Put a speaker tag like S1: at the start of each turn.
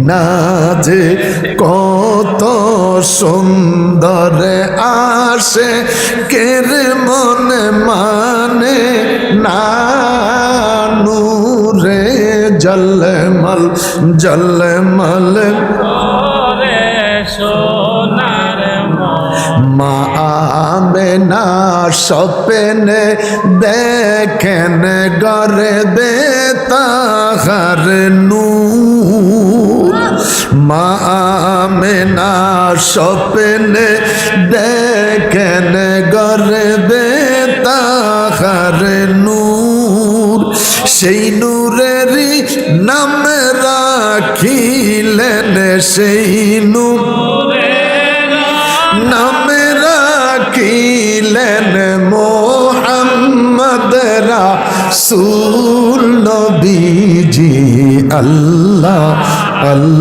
S1: না যে কত সুন্দর আসে কের মনে মানে না নূরে জলমল জলমল
S2: সোনার
S1: মা আমেনা স্বপ্নে দেখেন গরে বেতাহার নূর মা আমেনা স্বপ্নে দেখেন গরে বেতাহার নূর সেই নূরেরই নাম রাখিলেন সেই নূর নাম রাখিলেন মোহাম্মদ রাসূল নবীজি আল্লাহ আল্লাহ।